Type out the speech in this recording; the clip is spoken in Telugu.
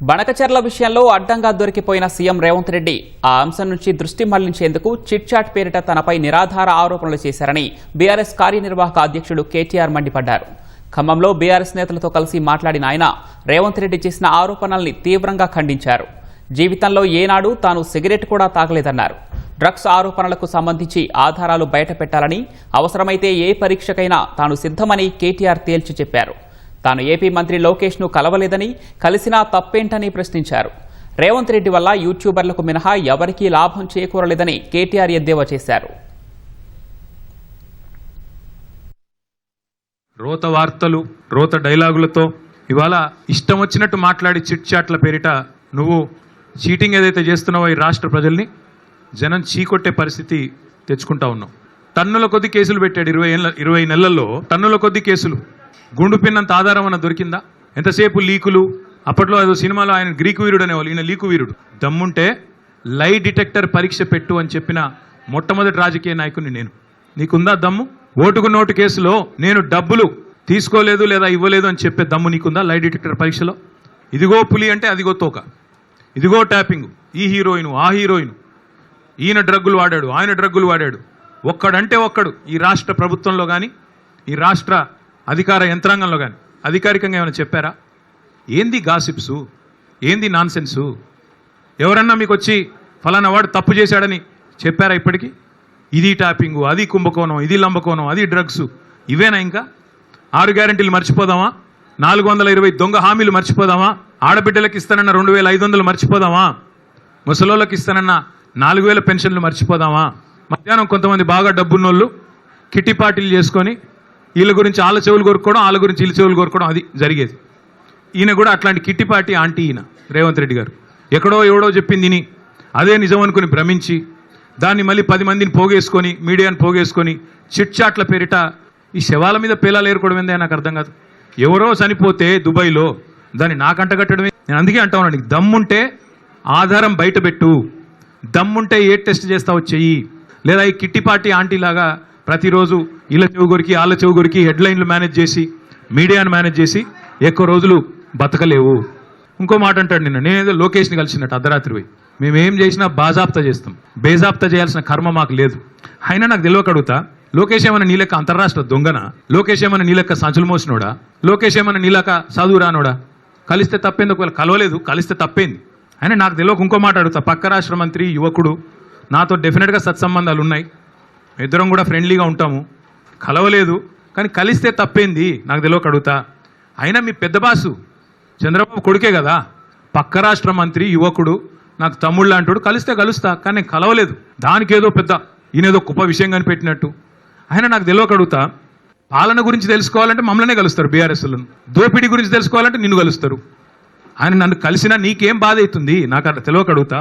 బనకచెర్ల విషయంలో అడ్డంగా దొరికిపోయిన సీఎం రేవంత్ రెడ్డి ఆ అంశం నుంచి దృష్టి మళ్లించేందుకు చిట్ చాట్ పేరిట తనపై నిరాధార ఆరోపణలు చేశారని బీఆర్ఎస్ కార్యనిర్వాహక అధ్యక్షుడు కేటీఆర్ మండిపడ్డారు. ఖమ్మంలో బీఆర్ఎస్ నేతలతో కలిసి మాట్లాడిన ఆయన రేవంత్ రెడ్డి చేసిన ఆరోపణల్ని తీవ్రంగా ఖండించారు. జీవితంలో ఏనాడు తాను సిగరెట్ కూడా తాగలేదన్నారు. డ్రగ్స్ ఆరోపణలకు సంబంధించి ఆధారాలు బయటపెట్టాలని, అవసరమైతే ఏ పరీక్షకైనా తాను సిద్ధమని కేటీఆర్ తేల్చి చెప్పారు. తాను ఏపీ మంత్రి లోకేష్ను కలవలేదని, కలిసినా తప్పేంటని ప్రశ్నించారు. రేవంత్ రెడ్డి వల్ల యూట్యూబర్లకు మినహా ఎవరికీ లాభం చేకూరలేదని కేటీఆర్ ఎద్దేవా చేశారు. రోత వార్తలు, రోత డైలాగులతో ఇవాళ ఇష్టం వచ్చినట్టు మాట్లాడి చిట్ చాట్ల పేరిట నువ్వు చీటింగ్ ఏదైతే చేస్తున్నావో ఈ రాష్ట్ర ప్రజల్ని జనం చీకొట్టే పరిస్థితి తెచ్చుకుంటా ఉన్నావు. టన్నుల కొద్ది కేసులు పెట్టాడు. 20 నెలల్లో టన్నుల కొద్ది కేసులు. గుండు పిన్నంత ఆధారం అన్న దొరికిందా? ఎంతసేపు లీకులు. అప్పట్లో ఏదో సినిమాలో ఆయన గ్రీకు వీరుడు అనేవాళ్ళు, ఈయన లీకు వీరుడు. దమ్ముంటే లై డిటెక్టర్ పరీక్ష పెట్టు అని చెప్పిన మొట్టమొదటి రాజకీయ నాయకుడిని నేను. నీకుందా దమ్ము? ఓటుకు నోటు కేసులో నేను డబ్బులు తీసుకోలేదు లేదా ఇవ్వలేదు అని చెప్పే దమ్ము నీకుందా? లై డిటెక్టర్ పరీక్షలో ఇదిగో పులి అంటే అదిగో తోక, ఇదిగో ట్యాపింగ్, ఈ హీరోయిన్ ఆ హీరోయిన్, ఈయన డ్రగ్గులు వాడాడు ఆయన డ్రగ్గులు వాడాడు. ఒక్కడంటే ఒక్కడు ఈ రాష్ట్ర ప్రభుత్వంలో కానీ ఈ రాష్ట్ర అధికార యంత్రాంగంలో కానీ అధికారికంగా ఏమైనా చెప్పారా? ఏంది గాసిప్సు, ఏంది నాన్సెన్సు? ఎవరన్నా మీకు వచ్చి ఫలానా వాడు తప్పు చేశాడని చెప్పారా ఇప్పటికీ? ఇది ట్యాపింగు, అది కుంభకోణం, ఇది లంబకోణం, అది డ్రగ్స్, ఇవేనా? ఇంకా 6 గ్యారెంటీలు మర్చిపోదామా? 420 దొంగ హామీలు మర్చిపోదామా? ఆడబిడ్డలకు ఇస్తానన్న 2500 మర్చిపోదామా? ముసలోళ్ళకి ఇస్తానన్న 4000 పెన్షన్లు మర్చిపోదామా? మధ్యాహ్నం కొంతమంది బాగా డబ్బున్నోళ్ళు కిట్టి పార్టీలు చేసుకొని వీళ్ళ గురించి వాళ్ళ చెవులు కోరుకోవడం, వాళ్ళ గురించి వీళ్ళ చెవులు కోరుకోవడం, అది జరిగేది. ఈయన కూడా అట్లాంటి కిట్టి పార్టీ ఆంటీ ఈయన రేవంత్ రెడ్డి గారు. ఎక్కడో ఎవడో చెప్పింది విని అదే నిజం అనుకుని భ్రమించి దాన్ని మళ్ళీ 10 మందిని పోగేసుకొని, మీడియాని పోగేసుకొని చిట్ చాట్ల పేరిట ఈ శవాల మీద పేలాలు ఏరుకోవడం ఏందే నాకు అర్థం కాదు. ఎవరో చనిపోతే దుబాయ్లో దాన్ని నాకంట కట్టడమే. నేను అందుకే అంటా ఉన్నాను, నీకు దమ్ముంటే ఆధారం బయట పెట్టు, దమ్ముంటే ఏ టెస్ట్ చేస్తావో చెయ్యి. లేదా ఈ కిట్టి పార్టీ ఆంటీ లాగా ప్రతిరోజు వీళ్ళ చెవు గురికి వాళ్ళ చెవు గురికి హెడ్లైన్లు మేనేజ్ చేసి మీడియాను మేనేజ్ చేసి ఎక్కువ రోజులు బతకలేవు. ఇంకో మాట అంటాడు, నేనేదో లోకేష్ని కలిసినట్టు అర్ధరాత్రి పోయి మేమేం చేసినా బాజాప్తా చేస్తాం, బేజాప్తా చేయాల్సిన కర్మ మాకు లేదు. అయినా నాకు తెలియక అడుగుతా, లోకేష్ ఏమన్నా నీ లెక్క అంతర్రాష్ట్ర దొంగనా? లోకేష్ ఏమన్నా నీ లెక్క సంచులు మోసినోడా? లోకేష్ ఏమన్నా నీ లెక్క చదువు రానోడా? కలిస్తే తప్పేంది? ఒకవేళ కలవలేదు కలిస్తే తప్పేంది? అయినా నాకు తెలియక ఇంకో మాట అడుగుతా, పక్క రాష్ట్ర మంత్రి యువకుడు, నాతో డెఫినెట్గా సత్సంబంధాలు ఉన్నాయి, ఇద్దరం కూడా ఫ్రెండ్లీగా ఉంటాము, కలవలేదు కానీ కలిస్తే తప్పేంది? నాకు తెలియక అడుగుతా. అయినా మీ పెద్ద బాసు చంద్రబాబు కొడుకే కదా, పక్క రాష్ట్ర మంత్రి యువకుడు, నాకు తమ్ముళ్ళు అంటాడు, కలిస్తే కలుస్తా కానీ నేను కలవలేదు, దానికేదో పెద్ద ఈయనేదో గొప్ప విషయం కనిపెట్టినట్టు. అయినా నాకు తెలియక అడుగుతా, పాలన గురించి తెలుసుకోవాలంటే మమ్మల్నే కలుస్తారు బీఆర్ఎస్లను, దోపిడీ గురించి తెలుసుకోవాలంటే నిన్ను కలుస్తారు. ఆయన నన్ను కలిసినా నీకేం బాధ అవుతుంది? నాకు అట్లా తెలియక అడుగుతా.